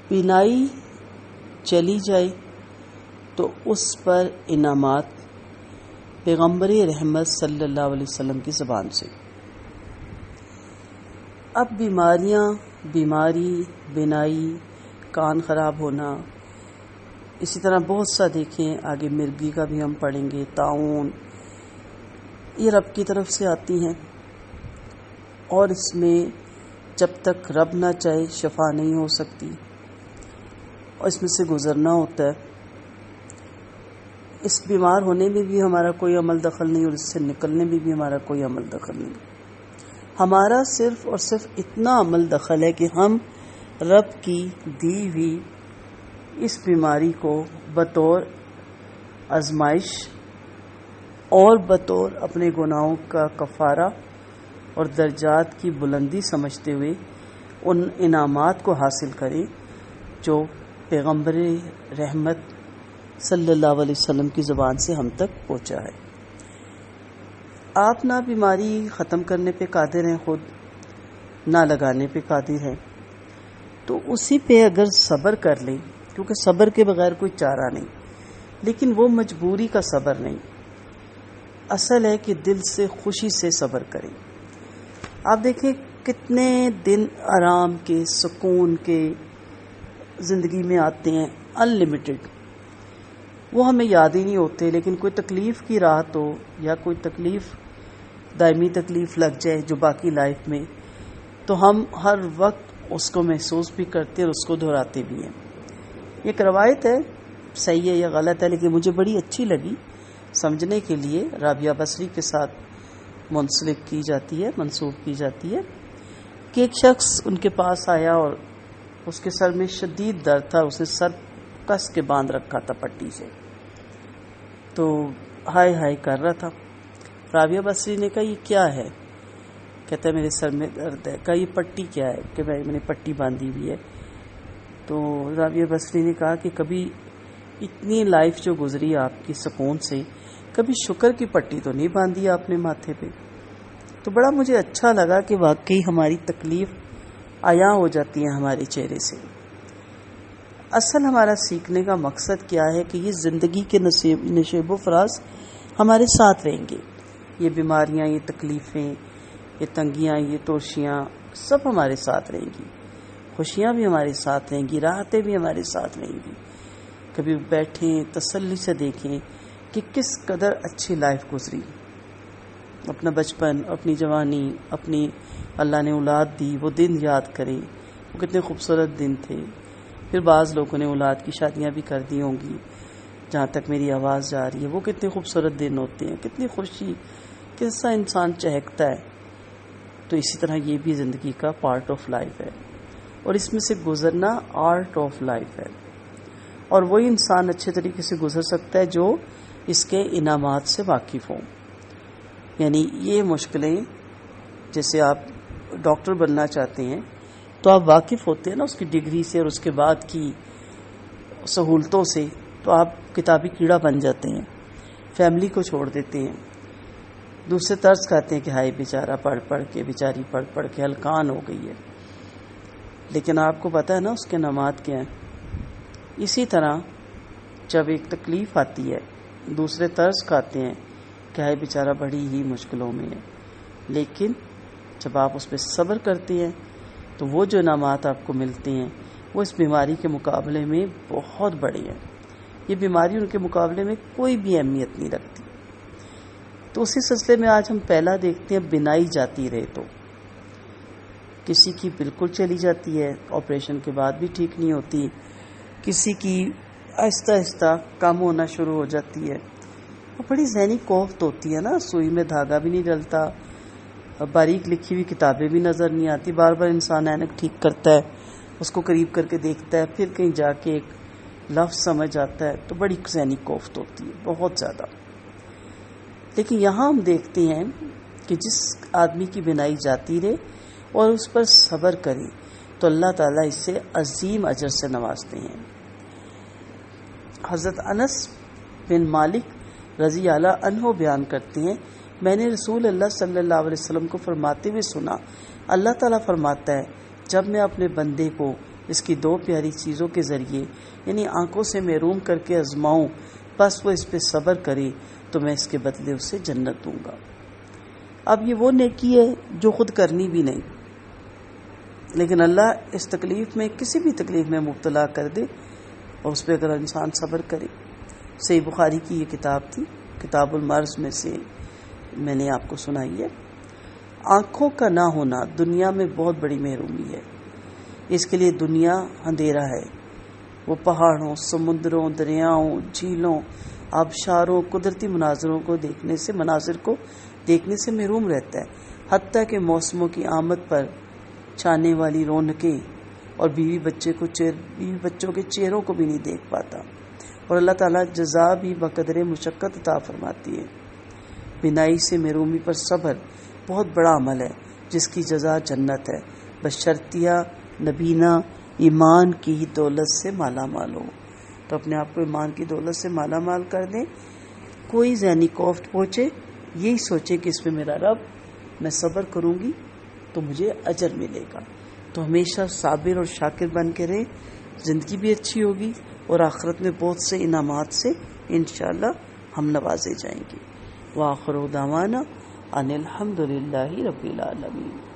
بینائی چلی جائے تو اس پر انعامات پیغمبر رحمت صلی اللہ علیہ وسلم کی زبان سے. اب بیماری، بینائی، کان خراب ہونا، اسی طرح بہت سا دیکھیں آگے مرگی کا بھی ہم پڑھیں گے، طاعون، یہ رب کی طرف سے آتی ہیں اور اس میں جب تک رب نہ چاہے شفا نہیں ہو سکتی اور اس میں سے گزرنا ہوتا ہے. اس بیمار ہونے میں بھی ہمارا کوئی عمل دخل نہیں اور اس سے نکلنے میں بھی ہمارا کوئی عمل دخل نہیں. ہمارا صرف اور صرف اتنا عمل دخل ہے کہ ہم رب کی دی ہوئی اس بیماری کو بطور آزمائش اور بطور اپنے گناہوں کا کفارہ اور درجات کی بلندی سمجھتے ہوئے ان انعامات کو حاصل کریں جو پیغمبر رحمت صلی اللہ علیہ وسلم کی زبان سے ہم تک پہنچا ہے. آپ نہ بیماری ختم کرنے پہ قادر ہیں خود، نہ لگانے پہ قادر ہیں، تو اسی پہ اگر صبر کر لیں، کیونکہ صبر کے بغیر کوئی چارہ نہیں، لیکن وہ مجبوری کا صبر نہیں، اصل ہے کہ دل سے خوشی سے صبر کریں. آپ دیکھیں کتنے دن آرام کے، سکون کے زندگی میں آتے ہیں، ان لمیٹڈ، وہ ہمیں یاد ہی نہیں ہوتے، لیکن کوئی تکلیف کی رات ہو یا کوئی تکلیف، دائمی تکلیف لگ جائے جو باقی لائف میں، تو ہم ہر وقت اس کو محسوس بھی کرتے اور اس کو دہراتے بھی ہیں. یہ ایک روایت ہے، صحیح ہے یا غلط ہے، لیکن مجھے بڑی اچھی لگی سمجھنے کے لیے. رابعہ بصری کے ساتھ منسلک کی جاتی ہے، منسوب کی جاتی ہے کہ ایک شخص ان کے پاس آیا اور اس کے سر میں شدید درد تھا، اسے سر کس کے باندھ رکھا تھا پٹی سے، تو ہائے ہائے کر رہا تھا. رابعہ بصری نے کہا یہ کیا ہے؟ کہتا ہے میرے سر میں درد ہے. کہا یہ پٹی کیا ہے؟ کہ میں نے پٹی باندھی ہوئی ہے. تو رابعہ بصری نے کہا کہ کبھی اتنی لائف جو گزری آپ کی سکون سے، کبھی شکر کی پٹی تو نہیں باندھی آپ نے ماتھے پہ. تو بڑا مجھے اچھا لگا کہ واقعی ہماری تکلیف عیاں ہو جاتی ہے ہمارے چہرے سے. اصل ہمارا سیکھنے کا مقصد کیا ہے کہ یہ زندگی کے نشیب و فراز ہمارے ساتھ رہیں گے. یہ بیماریاں، یہ تکلیفیں، یہ تنگیاں، یہ توشیاں سب ہمارے ساتھ رہیں گی. خوشیاں بھی ہمارے ساتھ رہیں گی، راحتیں بھی ہمارے ساتھ رہیں گی. کبھی بیٹھیں تسلی سے دیکھیں کہ کس قدر اچھی لائف گزری، اپنا بچپن، اپنی جوانی، اپنی اللہ نے اولاد دی، وہ دن یاد کریں، وہ کتنے خوبصورت دن تھے. پھر بعض لوگوں نے اولاد کی شادیاں بھی کر دی ہوں گی، جہاں تک میری آواز جا رہی ہے، وہ کتنے خوبصورت دن ہوتے ہیں، کتنی خوشی، کیسا انسان چہکتا ہے. تو اسی طرح یہ بھی زندگی کا پارٹ آف لائف ہے اور اس میں سے گزرنا آرٹ آف لائف ہے. اور وہی انسان اچھے طریقے سے گزر سکتا ہے جو اس کے انعامات سے واقف ہوں. یعنی یہ مشکلیں، جیسے آپ ڈاکٹر بننا چاہتے ہیں تو آپ واقف ہوتے ہیں نا اس کی ڈگری سے اور اس کے بعد کی سہولتوں سے، تو آپ کتابی کیڑا بن جاتے ہیں، فیملی کو چھوڑ دیتے ہیں، دوسرے طرز کھاتے ہیں کہ ہائے بیچارہ پڑھ پڑھ کے، بیچاری پڑھ پڑھ کے ہلکان ہو گئی ہے. لیکن آپ کو پتہ ہے نا اس کے نمات کیا ہیں. اسی طرح جب ایک تکلیف آتی ہے دوسرے طرز کھاتے ہیں کہ ہائے بیچارہ بڑی ہی مشکلوں میں ہے، لیکن جب آپ اس پہ صبر کرتے ہیں تو وہ جو انعامات آپ کو ملتے ہیں وہ اس بیماری کے مقابلے میں بہت بڑے ہیں. یہ بیماری ان کے مقابلے میں کوئی بھی اہمیت نہیں رکھتی. تو اسی سلسلے میں آج ہم پہلا دیکھتے ہیں بینائی جاتی رہے تو. کسی کی بالکل چلی جاتی ہے، آپریشن کے بعد بھی ٹھیک نہیں ہوتی، کسی کی آہستہ آہستہ کم ہونا شروع ہو جاتی ہے. اور بڑی ذہنی کوفت ہوتی ہے نا، سوئی میں دھاگا بھی نہیں ڈلتا، باریک لکھی ہوئی کتابیں بھی نظر نہیں آتی. بار بار انسان اینک ٹھیک کرتا ہے، اس کو قریب کر کے دیکھتا ہے، پھر کہیں جا کے ایک لفظ سمجھ آتا ہے، تو بڑی ذہنی کوفت ہوتی ہے بہت زیادہ. لیکن یہاں ہم دیکھتے ہیں کہ جس آدمی کی بینائی جاتی رہے اور اس پر صبر کرے تو اللہ تعالیٰ اس سے عظیم اجر سے نوازتے ہیں. حضرت انس بن مالک رضی اللہ عنہ بیان کرتے ہیں، میں نے رسول اللہ صلی اللہ علیہ وسلم کو فرماتے ہوئے سنا، اللہ تعالیٰ فرماتا ہے جب میں اپنے بندے کو اس کی دو پیاری چیزوں کے ذریعے یعنی آنکھوں سے محروم کر کے آزماؤں، بس وہ اس پہ صبر کرے تو میں اس کے بدلے اسے جنت دوں گا۔ اب یہ وہ نیکی ہے جو خود کرنی بھی نہیں، لیکن اللہ اس تکلیف میں کسی بھی تکلیف میں مبتلا کر دے اور اس پہ اگر انسان صبر کرے۔ صحیح بخاری کی یہ کتاب تھی، کتاب المرض میں سے میں نے آپ کو سنائی ہے۔ آنکھوں کا نہ ہونا دنیا میں بہت بڑی محرومی ہے، اس کے لیے دنیا اندھیرا ہے۔ وہ پہاڑوں، سمندروں، دریاؤں، جھیلوں، آبشاروں، قدرتی مناظر کو دیکھنے سے محروم رہتا ہے، حتیٰ کہ موسموں کی آمد پر چھانے والی رونقیں اور بیوی بچوں کے چہروں کو بھی نہیں دیکھ پاتا۔ اور اللہ تعالیٰ جزا بھی بقدر مشقت عطا فرماتی ہے۔ بینائی سے محرومی پر صبر بہت بڑا عمل ہے جس کی جزا جنت ہے، بشرطیہ نبینا ایمان کی دولت سے مالا مال ہو۔ تو اپنے آپ کو ایمان کی دولت سے مالا مال کر دیں، کوئی ذہنی کوفت پہنچے، یہی سوچیں کہ اس میں میرا رب، میں صبر کروں گی تو مجھے اجر ملے گا۔ تو ہمیشہ صابر اور شاکر بن کے رہیں، زندگی بھی اچھی ہوگی اور آخرت میں بہت سے انعامات سے انشاءاللہ ہم نوازے جائیں گے۔ وآخر دعوانا ان الحمد للہ رب العالمین۔